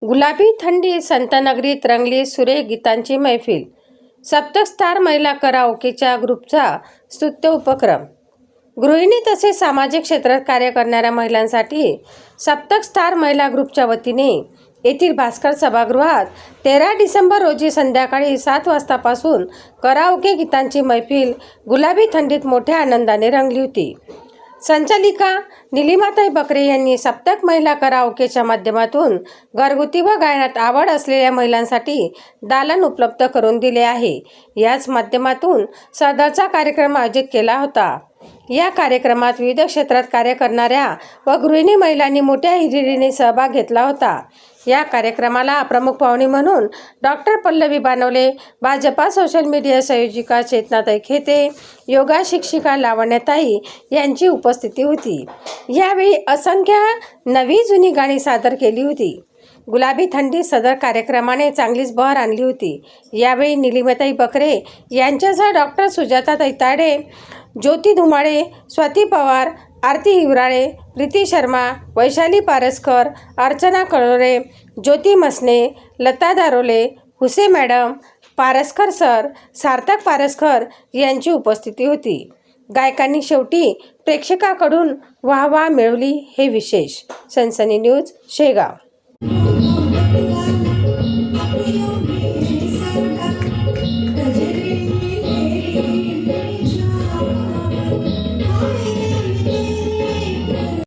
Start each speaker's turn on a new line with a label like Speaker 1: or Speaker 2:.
Speaker 1: गुलाबी थंडी संतनगरीत रंगली सुरेख गीतांची मैफिल. सप्तक स्टार महिला कराओकेच्या ग्रुपचा स्तुत्य उपक्रम. गृहिणी तसेच सामाजिक क्षेत्रात कार्य करणाऱ्या महिलांसाठी सप्तक स्टार महिला ग्रुपच्या वतीने येथील भास्कर सभागृहात 13 डिसेंबर रोजी संध्याकाळी 7 वाजतापासून कराओके गीतांची मैफिल गुलाबी थंडीत मोठ्या आनंदाने रंगली होती. संचालिका निलिमाताई बकरे यांनी सप्तक महिला कराओकेच्या माध्यमातून घरगुती व गायनात आवड असलेल्या महिलांसाठी दालन उपलब्ध करून दिले आहे. याच माध्यमातून सदरचा कार्यक्रम आयोजित केला होता. या कार्यक्रमात विविध क्षेत्रात कार्य करणाऱ्या व गृहिणी महिलांनी मोठ्या हिरिरीने सहभाग घेतला होता. या कार्यक्रमाला प्रमुख पाहुणे म्हणून doctor Pallavi Banwale, Bhajpa social media संयोजिका चेतनाताई खेते, योगा शिक्षिका लावण्याताई यांची उपस्थिती होती. यावेळी असंख्य नवी जुनी गाणी सादर केली होती. गुलाबी थंडी सदर कार्यक्रमाने चांगलीच बहर आणली होती. यावेळी निलिमाताई बकरे यांच्यासह डॉक्टर सुजाता दैताडे, ज्योती धुमाळे, स्वाती पवार, आरती हिवराळे, प्रीती शर्मा, वैशाली पारसकर, अर्चना कळोरे, ज्योती मसने, लता दारोले, हुसे मॅडम, पारसकर सर, सार्थक पारसकर यांची उपस्थिती होती. गायकांनी शेवटी प्रेक्षकाकडून वाहवा मिळवली हे विशेष. सनसनी न्यूज शेगाव.